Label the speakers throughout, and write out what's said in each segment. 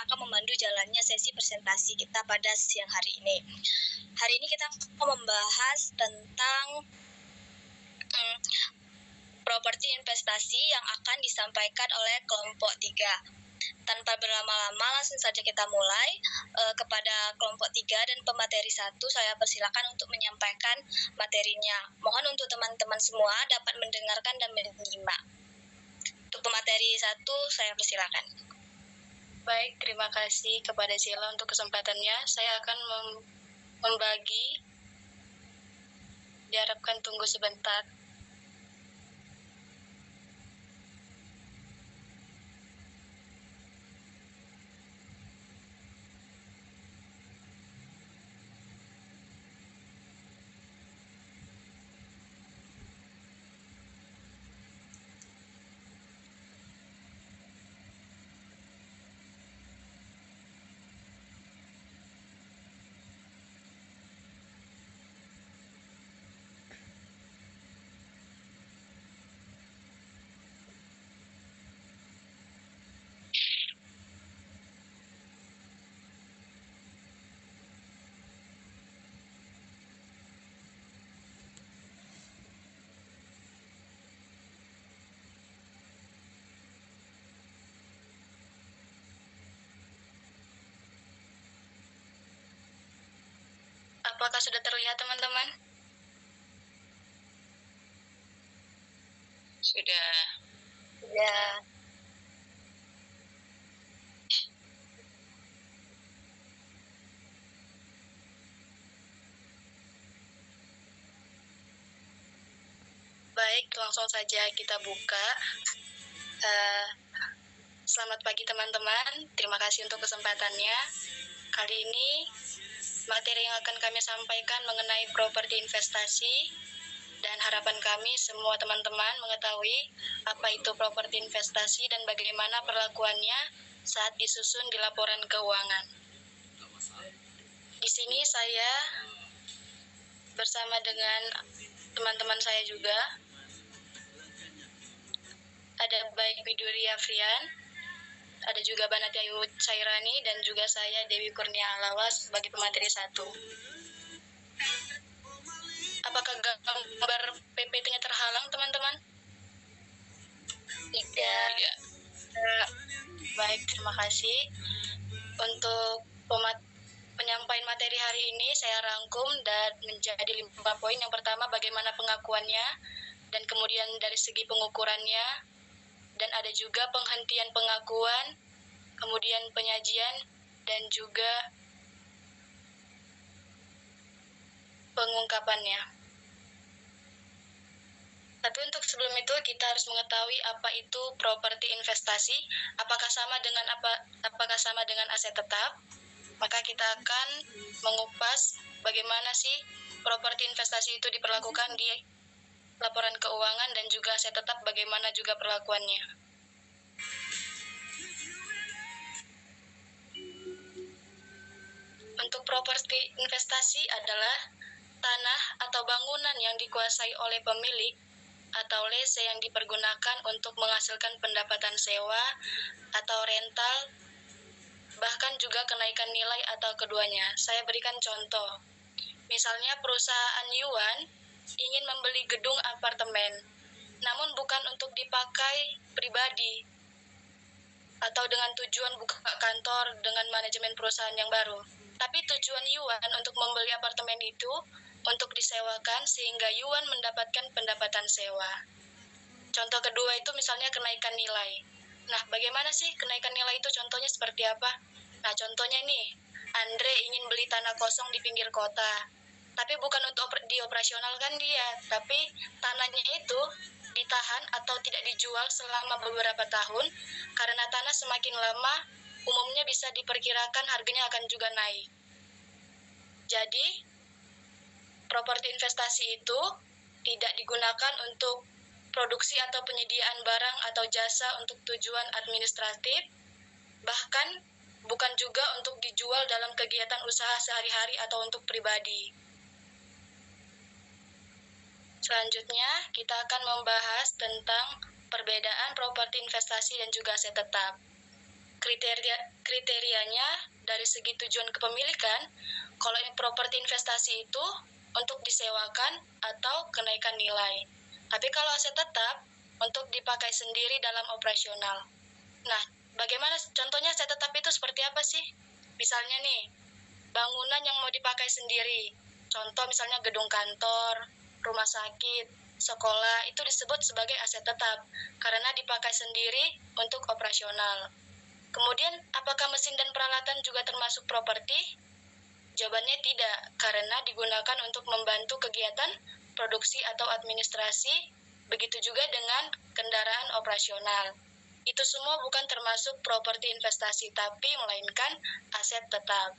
Speaker 1: akan memandu jalannya sesi presentasi kita pada siang hari ini. Hari ini kita akan membahas tentang properti investasi yang akan disampaikan oleh kelompok 3. Tanpa berlama-lama, langsung saja kita mulai. Kepada kelompok 3 dan pemateri 1, saya persilakan untuk menyampaikan materinya. Mohon untuk teman-teman semua dapat mendengarkan dan menyimak. Untuk pemateri 1, saya persilakan.
Speaker 2: Baik, terima kasih kepada Sheila untuk kesempatannya. Saya akan membagi. Diharapkan tunggu sebentar. Apakah sudah terlihat, teman-teman?
Speaker 3: Sudah.
Speaker 1: Ya.
Speaker 2: Baik, langsung saja kita buka. Selamat pagi, teman-teman. Terima kasih untuk kesempatannya. Kali ini, materi yang akan kami sampaikan mengenai properti investasi, dan harapan kami semua teman-teman mengetahui apa itu properti investasi dan bagaimana perlakuannya saat disusun di laporan keuangan. Di sini saya bersama dengan teman-teman saya juga. Ada baik Miduri Afrian, ada juga Banati Ayu Cairani, dan juga saya Dewi Kurnia Alawas sebagai pemateri 1. Apakah gambar PPT-nya terhalang, teman-teman?
Speaker 1: Tidak.
Speaker 2: Baik, terima kasih. Untuk penyampaian materi hari ini saya rangkum dan menjadi 5 poin. Yang pertama, bagaimana pengakuannya, dan kemudian dari segi pengukurannya, dan ada juga penghentian pengakuan, kemudian penyajian, dan juga pengungkapannya. Tapi untuk sebelum itu kita harus mengetahui apa itu properti investasi, apakah sama dengan aset tetap. Maka kita akan mengupas bagaimana sih properti investasi itu diperlakukan di laporan keuangan, dan juga aset tetap bagaimana juga perlakuannya. Untuk properti investasi adalah tanah atau bangunan yang dikuasai oleh pemilik atau lese yang dipergunakan untuk menghasilkan pendapatan sewa atau rental, bahkan juga kenaikan nilai atau keduanya. Saya berikan contoh. Misalnya perusahaan Yuan ingin membeli gedung apartemen, namun bukan untuk dipakai pribadi atau dengan tujuan buka kantor dengan manajemen perusahaan yang baru. Tapi tujuan Yuan untuk membeli apartemen itu untuk disewakan sehingga Yuan mendapatkan pendapatan sewa. Contoh kedua itu misalnya kenaikan nilai. Nah, bagaimana sih kenaikan nilai itu? Contohnya seperti apa? Nah, contohnya nih, Andre ingin beli tanah kosong di pinggir kota. Tapi bukan untuk dioperasionalkan dia, tapi tanahnya itu ditahan atau tidak dijual selama beberapa tahun, karena tanah semakin lama umumnya bisa diperkirakan harganya akan juga naik. Jadi, properti investasi itu tidak digunakan untuk produksi atau penyediaan barang atau jasa untuk tujuan administratif, bahkan bukan juga untuk dijual dalam kegiatan usaha sehari-hari atau untuk pribadi. Selanjutnya, kita akan membahas tentang perbedaan properti investasi dan juga aset tetap. kriterianya dari segi tujuan kepemilikan, kalau ini properti investasi itu untuk disewakan atau kenaikan nilai. Tapi kalau aset tetap untuk dipakai sendiri dalam operasional. Nah, bagaimana contohnya aset tetap itu seperti apa sih? Misalnya nih, bangunan yang mau dipakai sendiri. Contoh misalnya gedung kantor, rumah sakit, sekolah, itu disebut sebagai aset tetap karena dipakai sendiri untuk operasional. Kemudian, apakah mesin dan peralatan juga termasuk properti? Jawabannya tidak, karena digunakan untuk membantu kegiatan produksi atau administrasi, begitu juga dengan kendaraan operasional. Itu semua bukan termasuk properti investasi, tapi melainkan aset tetap.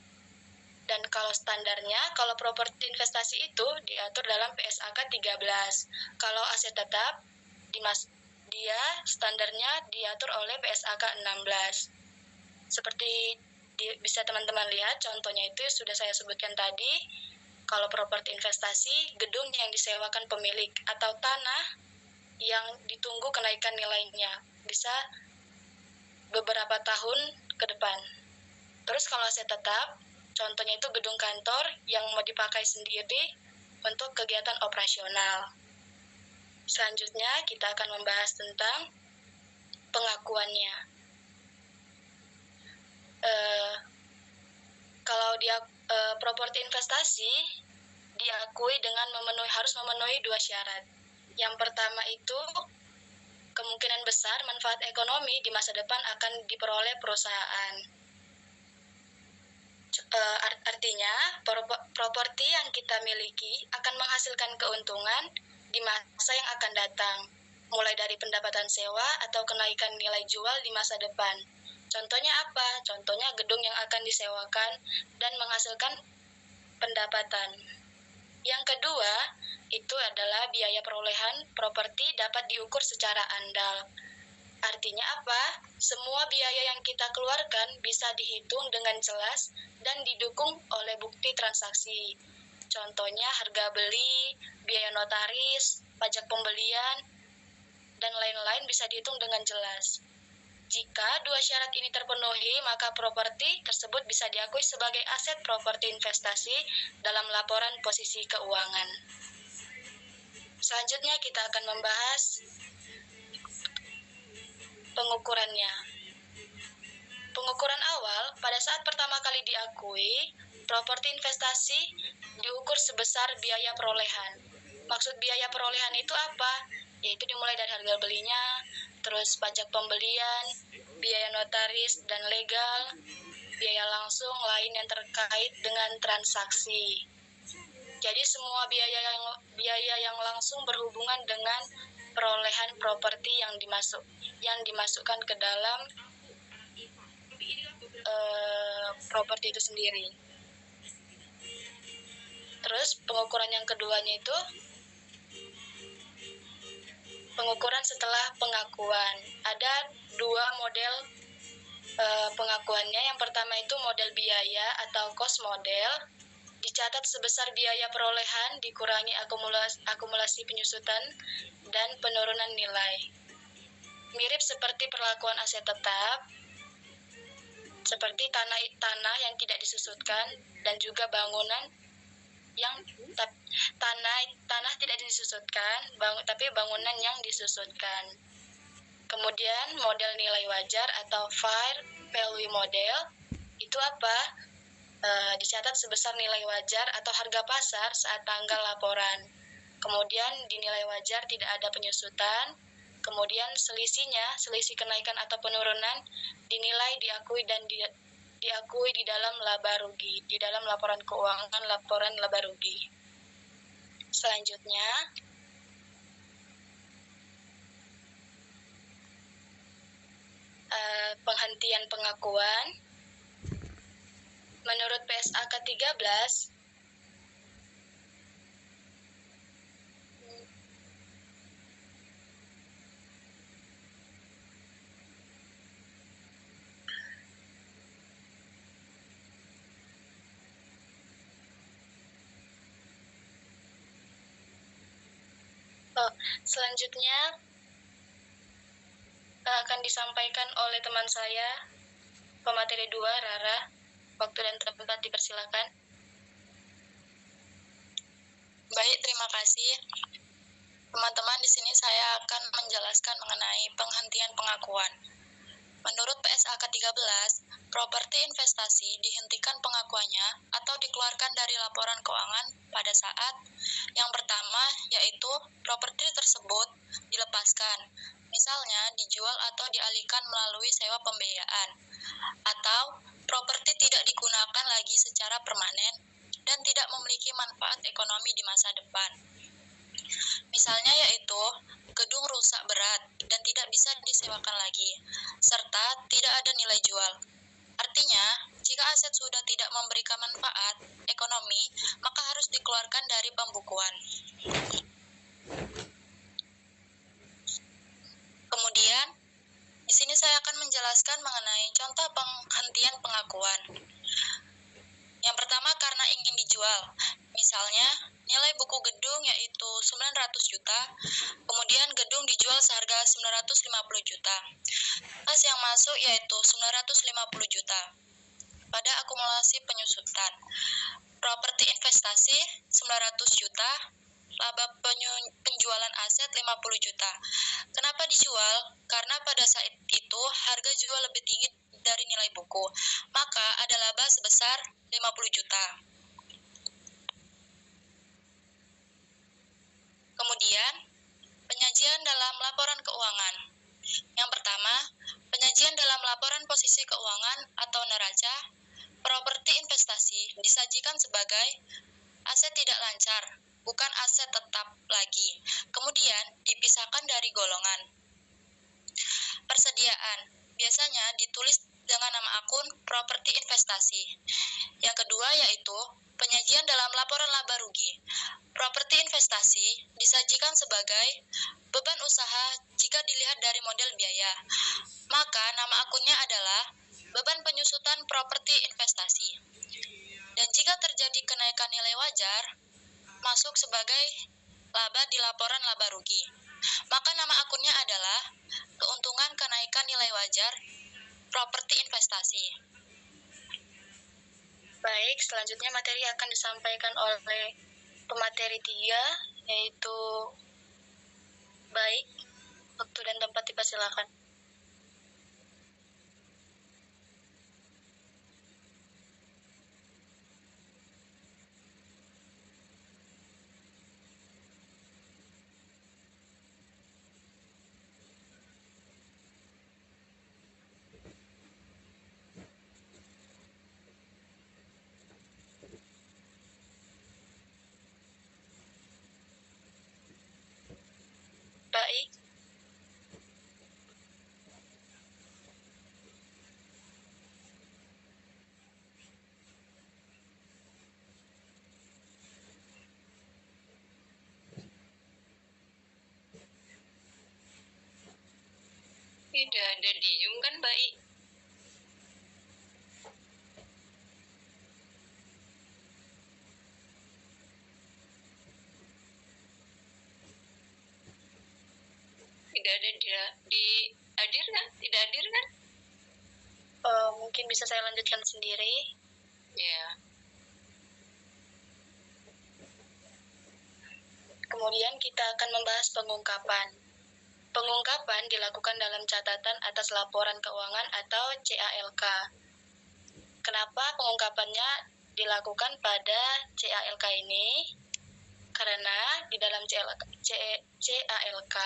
Speaker 2: Dan kalau standarnya, kalau properti investasi itu diatur dalam PSAK 13. Kalau aset tetap, dia standarnya diatur oleh PSAK 16. Seperti bisa teman-teman lihat, contohnya itu sudah saya sebutkan tadi. Kalau properti investasi, gedung yang disewakan pemilik atau tanah yang ditunggu kenaikan nilainya, bisa beberapa tahun ke depan. Terus kalau aset tetap, contohnya itu gedung kantor yang mau dipakai sendiri untuk kegiatan operasional. Selanjutnya kita akan membahas tentang pengakuannya. Kalau dia properti investasi diakui dengan harus memenuhi 2 syarat. Yang pertama itu kemungkinan besar manfaat ekonomi di masa depan akan diperoleh perusahaan. Artinya properti yang kita miliki akan menghasilkan keuntungan di masa yang akan datang, mulai dari pendapatan sewa atau kenaikan nilai jual di masa depan. Contohnya apa? Contohnya gedung yang akan disewakan dan menghasilkan pendapatan. Yang kedua, itu adalah biaya perolehan properti dapat diukur secara andal. Artinya apa? Semua biaya yang kita keluarkan bisa dihitung dengan jelas dan didukung oleh bukti transaksi. Contohnya harga beli, biaya notaris, pajak pembelian, dan lain-lain bisa dihitung dengan jelas. Jika 2 syarat ini terpenuhi, maka properti tersebut bisa diakui sebagai aset properti investasi dalam laporan posisi keuangan. Selanjutnya kita akan membahas pengukurannya. Pengukuran awal, pada saat pertama kali diakui, properti investasi diukur sebesar biaya perolehan. Maksud biaya perolehan itu apa? Yaitu dimulai dari harga belinya, terus pajak pembelian, biaya notaris dan legal, biaya langsung lain yang terkait dengan transaksi. Jadi semua biaya yang langsung berhubungan dengan perolehan properti yang dimasukkan ke dalam properti itu sendiri. Terus pengukuran yang keduanya itu pengukuran setelah pengakuan. Ada 2 model pengakuannya. Yang pertama itu model biaya atau cost model, dicatat sebesar biaya perolehan dikurangi akumulasi penyusutan dan penurunan nilai. Mirip seperti perlakuan aset tetap, seperti tanah yang tidak disusutkan dan juga bangunan yang tanah tidak disusutkan, tapi bangunan yang disusutkan. Kemudian model nilai wajar atau fair value model itu apa? Dicatat sebesar nilai wajar atau harga pasar saat tanggal laporan. Kemudian di nilai wajar tidak ada penyusutan. Kemudian selisih kenaikan atau penurunan dinilai diakui di dalam laba rugi, di dalam laporan keuangan, laporan laba rugi. Selanjutnya, penghentian pengakuan. Menurut PSAK 13, selanjutnya akan disampaikan oleh teman saya, Pemateri 2, Rara. Waktu dan tempat dipersilakan.
Speaker 3: Baik, terima kasih. Teman-teman, di sini saya akan menjelaskan mengenai penghentian pengakuan. Menurut PSAK 13, properti investasi dihentikan pengakuannya atau dikeluarkan dari laporan keuangan pada saat yang pertama, yaitu properti tersebut dilepaskan, misalnya dijual atau dialihkan melalui sewa pembiayaan, atau properti tidak digunakan lagi secara permanen dan tidak memiliki manfaat ekonomi di masa depan. Misalnya yaitu gedung rusak berat dan tidak bisa disewakan lagi, serta tidak ada nilai jual. Artinya, jika aset sudah tidak memberikan manfaat ekonomi, maka harus dikeluarkan dari pembukuan. Kemudian, di sini saya akan menjelaskan mengenai contoh penghentian pengakuan. Yang pertama, karena ingin dijual. Misalnya, nilai buku gedung yaitu 900 juta, kemudian gedung dijual seharga 950 juta. Kas yang masuk yaitu 950 juta. Pada akumulasi penyusutan, properti investasi 900 juta, laba penjualan aset 50 juta. Kenapa dijual? Karena pada saat itu harga jual lebih tinggi dari nilai buku, maka ada laba sebesar 50 juta. Kemudian, penyajian dalam laporan keuangan. Yang pertama, penyajian dalam laporan posisi keuangan atau neraca, properti investasi disajikan sebagai aset tidak lancar, bukan aset tetap lagi. Kemudian, dipisahkan dari golongan. Persediaan, biasanya ditulis dengan nama akun properti investasi. Yang kedua yaitu penyajian dalam laporan laba rugi. Properti investasi disajikan sebagai beban usaha jika dilihat dari model biaya. Maka nama akunnya adalah beban penyusutan properti investasi. Dan jika terjadi kenaikan nilai wajar, masuk sebagai laba di laporan laba rugi. Maka nama akunnya adalah keuntungan kenaikan nilai wajar properti investasi.
Speaker 2: Baik, selanjutnya materi akan disampaikan oleh pemateri 3, yaitu baik. Waktu dan tempat dipersilakan. Baik.
Speaker 3: Tidak ada diem kan, baik? Tidak ada hadir kan? Tidak hadir kan?
Speaker 2: Mungkin bisa saya lanjutkan sendiri.
Speaker 3: Ya.
Speaker 2: Kemudian kita akan membahas pengungkapan. Pengungkapan dilakukan dalam catatan atas laporan keuangan atau CALK. Kenapa pengungkapannya dilakukan pada CALK ini? Karena di dalam CALK,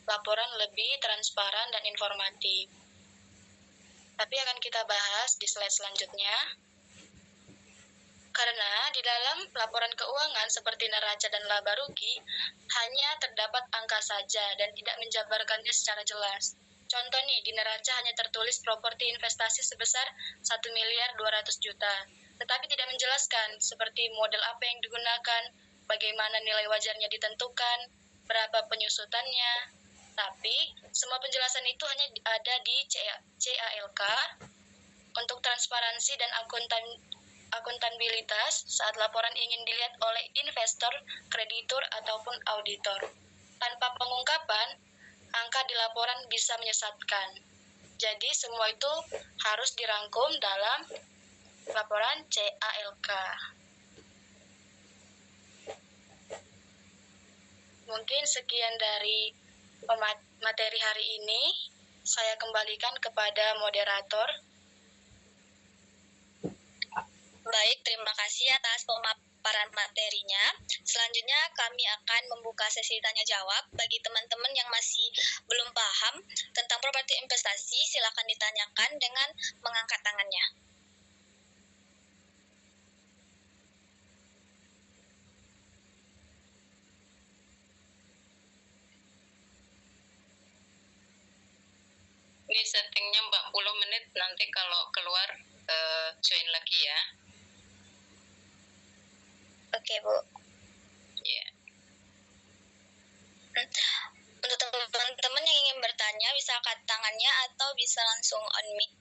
Speaker 2: laporan lebih transparan dan informatif. Tapi akan kita bahas di slide selanjutnya. Karena di dalam laporan keuangan seperti neraca dan laba rugi, hanya terdapat angka saja dan tidak menjabarkannya secara jelas. Contoh nih, di neraca hanya tertulis properti investasi sebesar 1.200.000.000 juta, tetapi tidak menjelaskan seperti model apa yang digunakan, bagaimana nilai wajarnya ditentukan, berapa penyusutannya. Tapi semua penjelasan itu hanya ada di CALK untuk transparansi dan akuntabilitas saat laporan ingin dilihat oleh investor, kreditur, ataupun auditor. Tanpa pengungkapan, angka di laporan bisa menyesatkan. Jadi semua itu harus dirangkum dalam laporan CALK. Mungkin sekian dari materi hari ini. Saya kembalikan kepada moderator.
Speaker 1: Baik, terima kasih atas pemaparan materinya. Selanjutnya kami akan membuka sesi tanya jawab. Bagi teman-teman yang masih belum paham tentang properti investasi, silakan ditanyakan dengan mengangkat tangannya.
Speaker 3: Ini settingnya 40 menit, nanti kalau keluar join lagi ya.
Speaker 1: Oke, Bu.
Speaker 3: Ya.
Speaker 1: Untuk teman-teman yang ingin bertanya, bisa angkat tangannya atau bisa langsung on mic.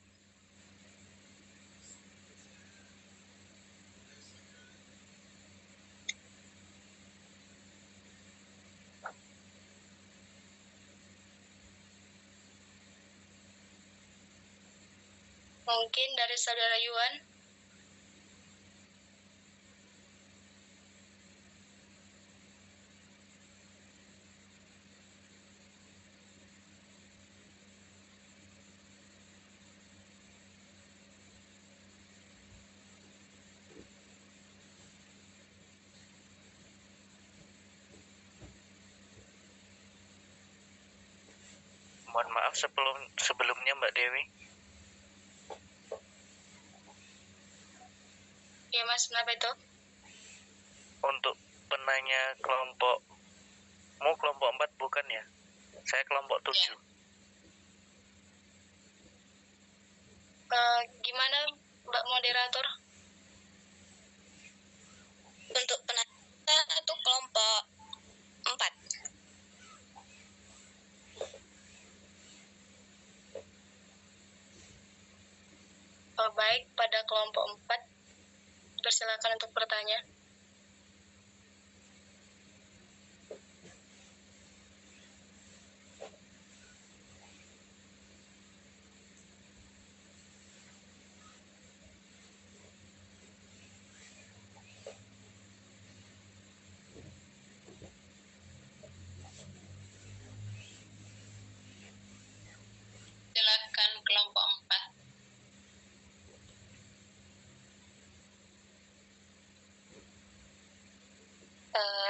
Speaker 2: Mungkin dari Saudara Yuan.
Speaker 4: Mohon maaf sebelumnya Mbak Dewi.
Speaker 2: Ya Mas, kenapa itu?
Speaker 4: Untuk penanya kelompokmu kelompok 4 bukan ya? Saya kelompok 7.
Speaker 2: Gimana Mbak moderator?
Speaker 1: Untuk penanya itu kelompok 4.
Speaker 2: Baik, pada kelompok 4, persilakan untuk bertanya.
Speaker 3: Silakan kelompok 4.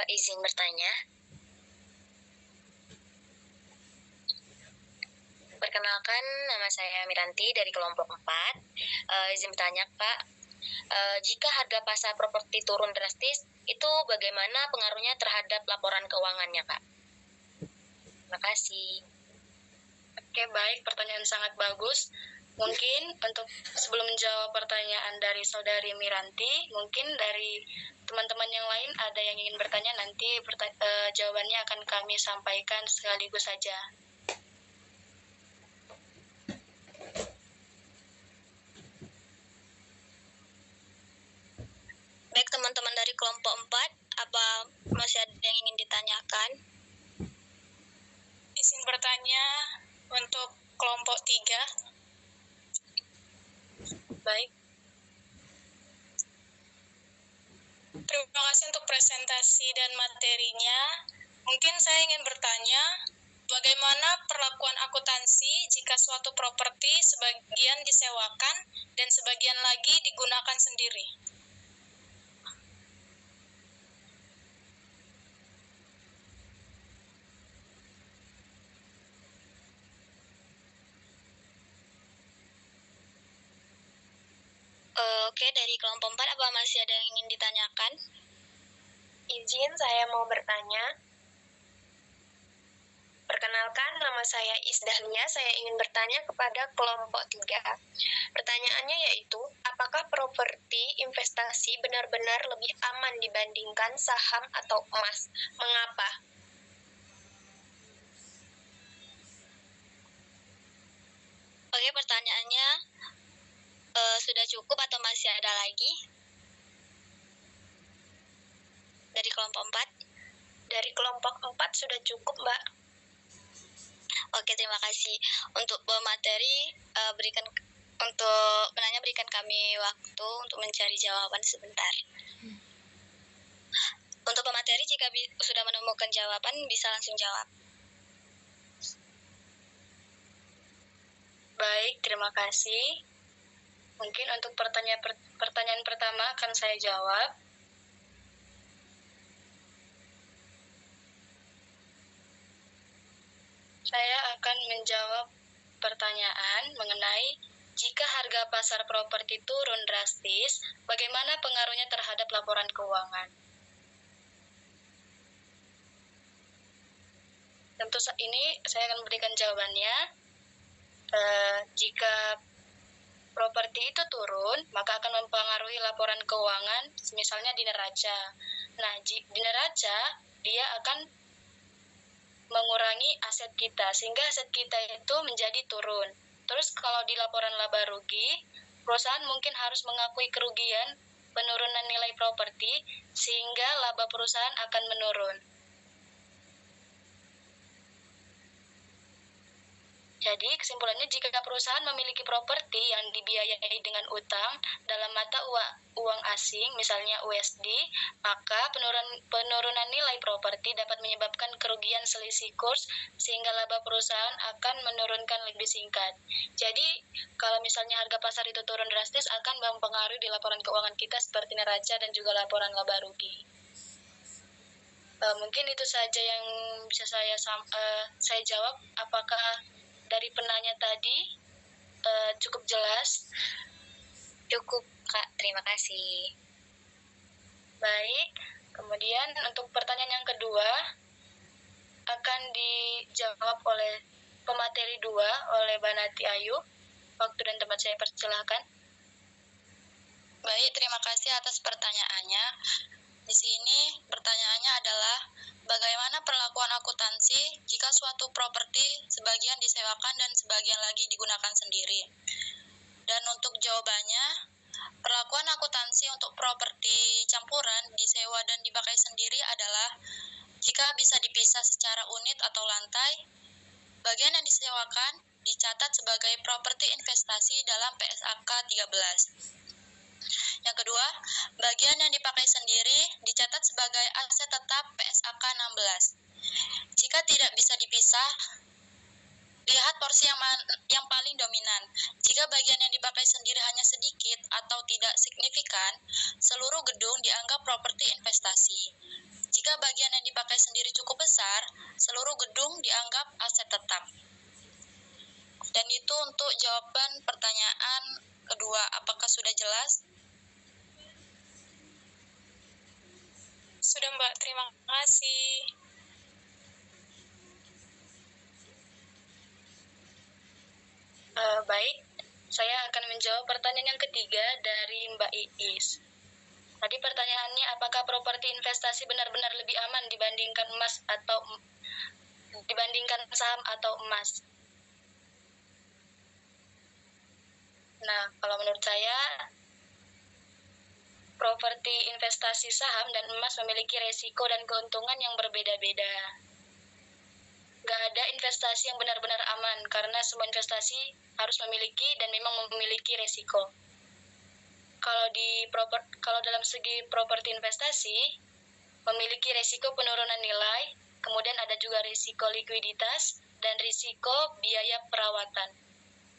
Speaker 1: Izin bertanya. Perkenalkan, nama saya Miranti dari kelompok 4. Izin bertanya, Pak. Jika harga pasar properti turun drastis, itu bagaimana pengaruhnya terhadap laporan keuangannya, Pak? Terima kasih.
Speaker 2: Oke, baik, pertanyaan sangat bagus. Mungkin untuk sebelum menjawab pertanyaan dari Saudari Miranti, mungkin dari teman-teman yang lain ada yang ingin bertanya, nanti jawabannya akan kami sampaikan sekaligus saja.
Speaker 1: Baik, teman-teman dari kelompok 4, apa masih ada yang ingin ditanyakan?
Speaker 3: Izin bertanya untuk kelompok 3.
Speaker 2: Baik.
Speaker 3: Terima kasih untuk presentasi dan materinya. Mungkin saya ingin bertanya, bagaimana perlakuan akuntansi jika suatu properti sebagian disewakan dan sebagian lagi digunakan sendiri?
Speaker 1: Oke, dari kelompok 4, apa masih ada yang ingin ditanyakan?
Speaker 5: Izin, saya mau bertanya. Perkenalkan, nama saya Isdahlia. Saya ingin bertanya kepada kelompok 3. Pertanyaannya yaitu, apakah properti investasi benar-benar lebih aman dibandingkan saham atau emas? Mengapa?
Speaker 1: Oke, pertanyaannya sudah cukup atau masih ada lagi? Dari kelompok 4?
Speaker 5: Dari kelompok 4 sudah cukup, Mbak.
Speaker 1: Oke, terima kasih. Untuk pemateri, untuk penanya berikan kami waktu untuk mencari jawaban sebentar. Untuk pemateri, jika sudah menemukan jawaban, bisa langsung jawab.
Speaker 2: Baik, terima kasih. Mungkin untuk pertanyaan pertama akan saya jawab. Saya akan menjawab pertanyaan mengenai jika harga pasar properti turun drastis, bagaimana pengaruhnya terhadap laporan keuangan? Tentu ini saya akan memberikan jawabannya. Jika properti itu turun, maka akan mempengaruhi laporan keuangan, misalnya di neraca. Nah, di neraca, dia akan mengurangi aset kita, sehingga aset kita itu menjadi turun. Terus kalau di laporan laba rugi, perusahaan mungkin harus mengakui kerugian penurunan nilai properti, sehingga laba perusahaan akan menurun. Jadi, kesimpulannya jika perusahaan memiliki properti yang dibiayai dengan utang dalam mata uang asing, misalnya USD, maka penurunan nilai properti dapat menyebabkan kerugian selisih kurs sehingga laba perusahaan akan menurunkan lebih singkat. Jadi, kalau misalnya harga pasar itu turun drastis akan mempengaruhi di laporan keuangan kita seperti neraca dan juga laporan laba rugi. Mungkin itu saja yang bisa saya jawab. Apakah dari penanya tadi cukup jelas?
Speaker 1: Cukup, Kak. Terima kasih.
Speaker 2: Baik. Kemudian untuk pertanyaan yang kedua akan dijawab oleh pemateri 2 oleh Banati Ayu. Waktu dan tempat saya persilahkan.
Speaker 3: Baik, terima kasih atas pertanyaannya. Di sini pertanyaannya adalah bagaimana perlakuan akuntansi jika suatu properti sebagian disewakan dan sebagian lagi digunakan sendiri. Dan untuk jawabannya, perlakuan akuntansi untuk properti campuran disewa dan dipakai sendiri adalah jika bisa dipisah secara unit atau lantai, bagian yang disewakan dicatat sebagai properti investasi dalam PSAK 13. Yang kedua, bagian yang dipakai sendiri dicatat sebagai aset tetap PSAK 16. Jika tidak bisa dipisah, lihat porsi yang paling dominan. Jika bagian yang dipakai sendiri hanya sedikit atau tidak signifikan, seluruh gedung dianggap properti investasi. Jika bagian yang dipakai sendiri cukup besar, seluruh gedung dianggap aset tetap. Dan itu untuk jawaban pertanyaan kedua. Apakah sudah jelas?
Speaker 5: Sudah, Mbak. Terima kasih.
Speaker 2: Baik, saya akan menjawab pertanyaan yang ketiga dari Mbak Iis. Tadi pertanyaannya, apakah properti investasi benar-benar lebih aman dibandingkan saham atau emas? Nah, kalau menurut saya, properti investasi saham dan emas memiliki resiko dan keuntungan yang berbeda-beda. Gak ada investasi yang benar-benar aman, karena semua investasi harus memiliki dan memang memiliki resiko. Kalau dalam segi properti investasi, memiliki resiko penurunan nilai, kemudian ada juga risiko likuiditas, dan risiko biaya perawatan.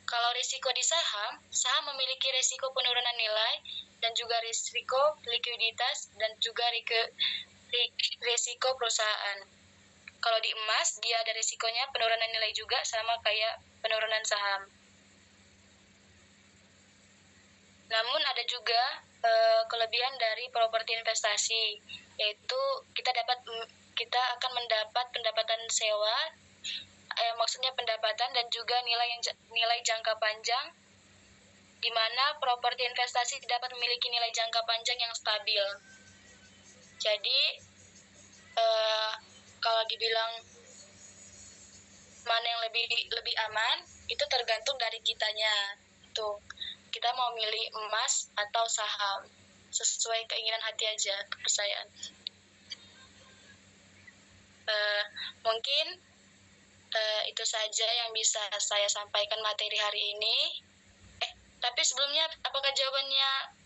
Speaker 2: Kalau risiko di saham memiliki risiko penurunan nilai, dan juga risiko likuiditas, dan juga risiko perusahaan. Kalau di emas, dia ada risikonya penurunan nilai juga, sama kayak penurunan saham. Namun ada juga kelebihan dari properti investasi, yaitu kita akan mendapat pendapatan sewa, maksudnya pendapatan dan juga nilai jangka panjang, di mana properti investasi dapat memiliki nilai jangka panjang yang stabil. Jadi kalau dibilang mana yang lebih aman, itu tergantung dari kitanya. Tuh, kita mau milih emas atau saham, sesuai keinginan hati aja, kepercayaan. Mungkin Itu saja yang bisa saya sampaikan materi hari ini. Tapi sebelumnya, apakah jawabannya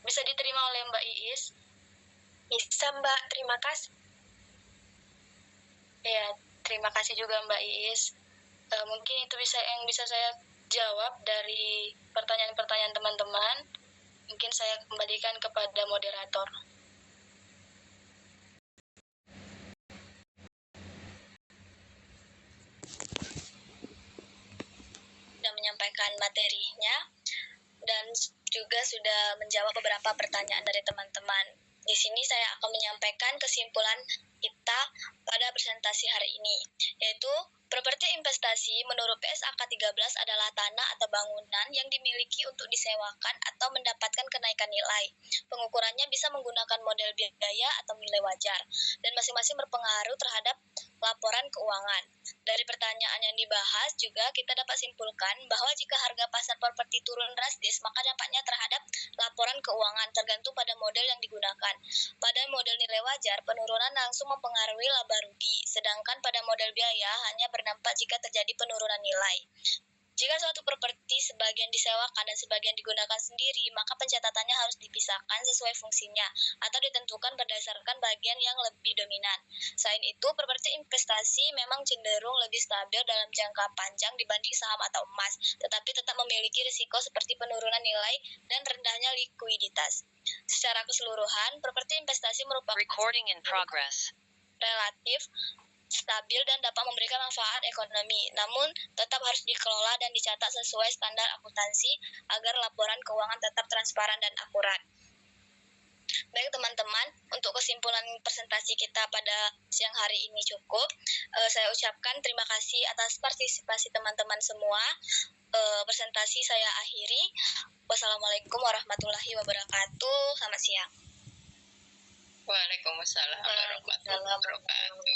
Speaker 2: bisa diterima oleh Mbak Iis?
Speaker 5: Bisa, Mbak. Terima kasih.
Speaker 2: Ya, terima kasih juga Mbak Iis. Mungkin itu yang bisa saya jawab dari pertanyaan-pertanyaan teman-teman. Mungkin saya kembalikan kepada moderator.
Speaker 1: Sudah menyampaikan materinya dan juga sudah menjawab beberapa pertanyaan dari teman-teman. Di sini saya akan menyampaikan kesimpulan kita pada presentasi hari ini, yaitu properti investasi menurut PSAK 13 adalah tanah atau bangunan yang dimiliki untuk disewakan atau mendapatkan kenaikan nilai. Pengukurannya bisa menggunakan model biaya atau nilai wajar, dan masing-masing berpengaruh terhadap laporan keuangan. Dari pertanyaan yang dibahas juga kita dapat simpulkan bahwa jika harga pasar properti turun drastis, maka dampaknya terhadap laporan keuangan tergantung pada model yang digunakan. Pada model nilai wajar, penurunan langsung mempengaruhi laba rugi, sedangkan pada model biaya hanya berdampak jika terjadi penurunan nilai. Jika suatu properti sebagian disewakan dan sebagian digunakan sendiri, maka pencatatannya harus dipisahkan sesuai fungsinya atau ditentukan berdasarkan bagian yang lebih dominan. Selain itu, properti investasi memang cenderung lebih stabil dalam jangka panjang dibanding saham atau emas, tetapi tetap memiliki risiko seperti penurunan nilai dan rendahnya likuiditas. Secara keseluruhan, properti investasi merupakan relatif stabil dan dapat memberikan manfaat ekonomi, namun tetap harus dikelola dan dicatat sesuai standar akuntansi agar laporan keuangan tetap transparan dan akurat. Baik teman-teman, untuk kesimpulan presentasi kita pada siang hari ini cukup. Saya ucapkan terima kasih atas partisipasi teman-teman semua. Presentasi saya akhiri. Wassalamualaikum warahmatullahi wabarakatuh. Selamat siang.
Speaker 3: Waalaikumsalam warahmatullahi wabarakatuh.